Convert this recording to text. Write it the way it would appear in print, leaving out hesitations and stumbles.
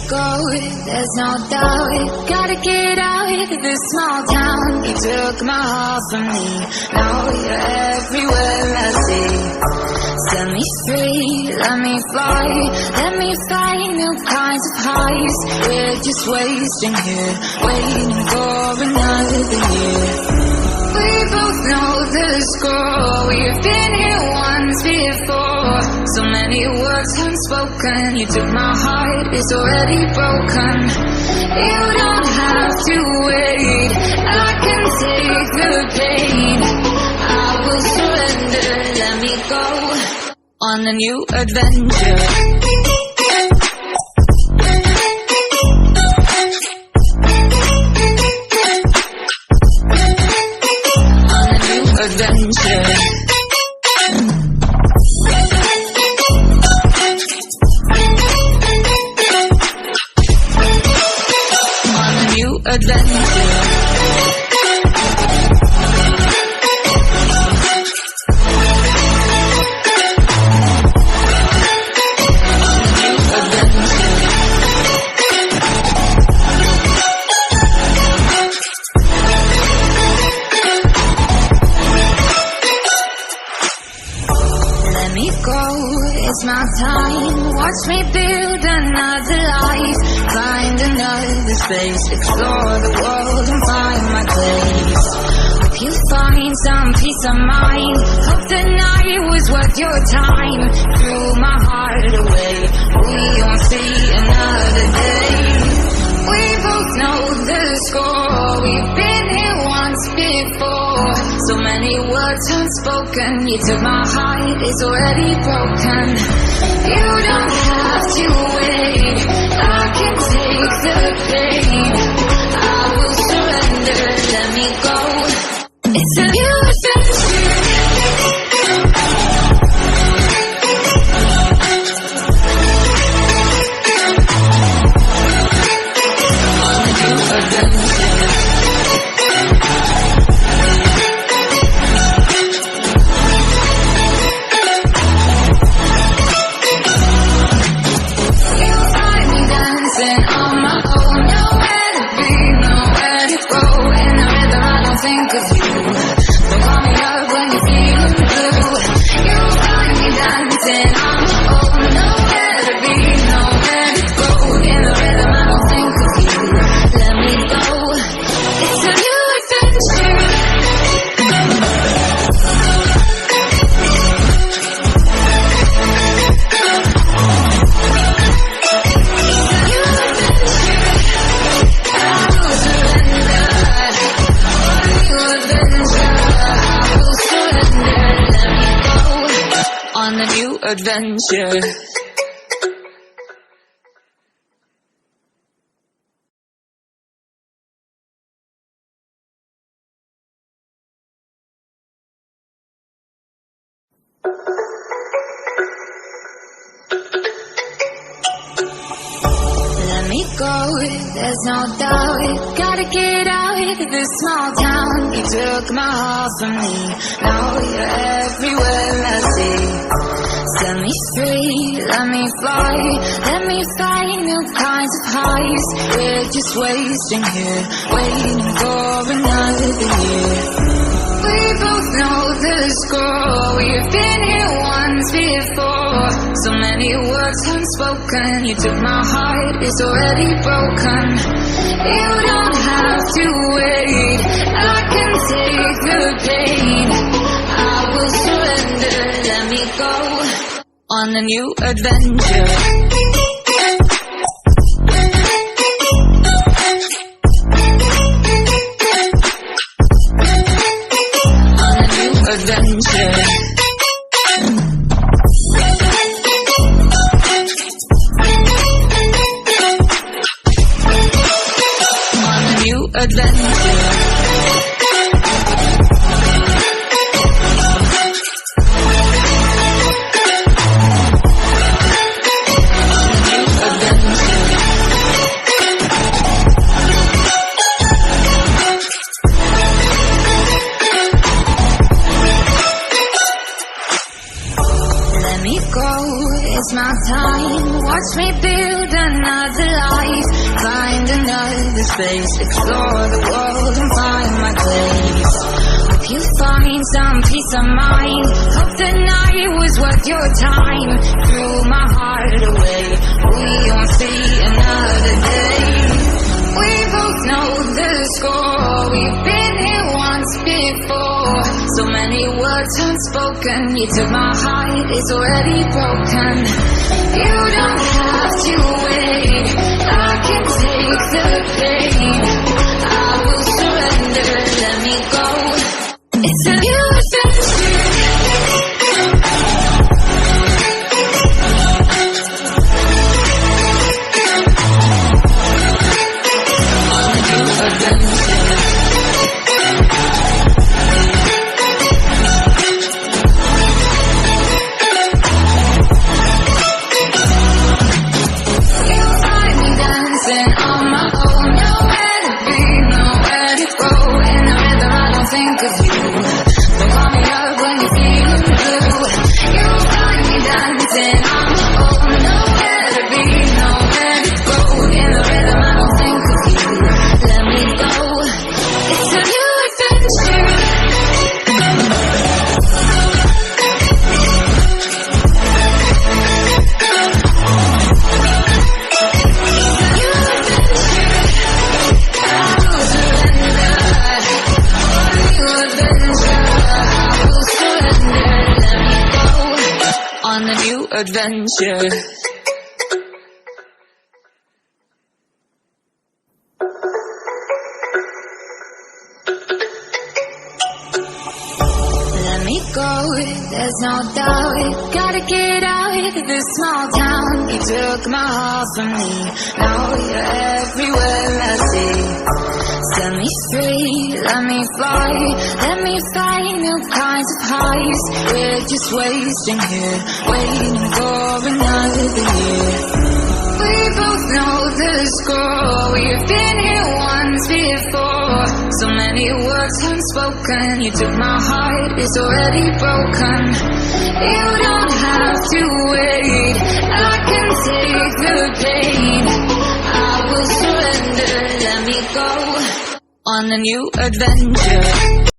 go, there's no doubt. Gotta get out of this small town. You took my heart from me, now you're everywhere I see. Set me free, let me fly, let me find new kinds of highs. We're just wasting here, waiting for another year. We both know the score, we've been here once before. So many words unspoken, you took my heart, it's already broken. You don't have to wait, I can take the pain. I will surrender, let me go on a new adventure. Adventure. On a new adventure. It's my time, watch me build another life. Find another space, explore the world and find my place. Hope you find some peace of mind, hope the night was worth your time. Threw my heart away, we won't see another day. We both know the score, we've been here once before. So many words unspoken, you took my heart, it's already broken. You don't have to wait, I can take the pain. I will surrender, let me go. It's a new adventure. Adventure. Let me go, there's no doubt. Gotta get out of this small town. You took my heart from me, now you're everywhere I see. Set me free, let me fly, let me find new kinds of highs. We're just wasting here, waiting for another year. We both know the score, we've been here once before. So many words unspoken, you took my heart, it's already broken. You don't have to wait, I can take the pain. I will surrender, let me go on a new adventure. On a new adventure. On a new adventure. waste my time. Watch me build another life, find another space, explore the world and find my place. Hope you find some peace of mind. Hope the night was worth your time. Threw my heart away, we won't see another day. We both know the score, we've been here once before. So many words unspoken, you took my heart, it's already broken. You don't have to wait, I can take the pain. I will surrender, let me go. It's a new adventure. Adventure. Let me go, there's no doubt. Gotta get out of this small town. You took my heart from me, now you're everywhere I see. Set me free, let me fly, let me find new kinds of highs. We're just wasting here, waiting for another year. We both know the score, we've been here once before. So many words unspoken, you took my heart, it's already broken. You don't have to wait, I can take the pain. I will surrender, let me go on a new adventure.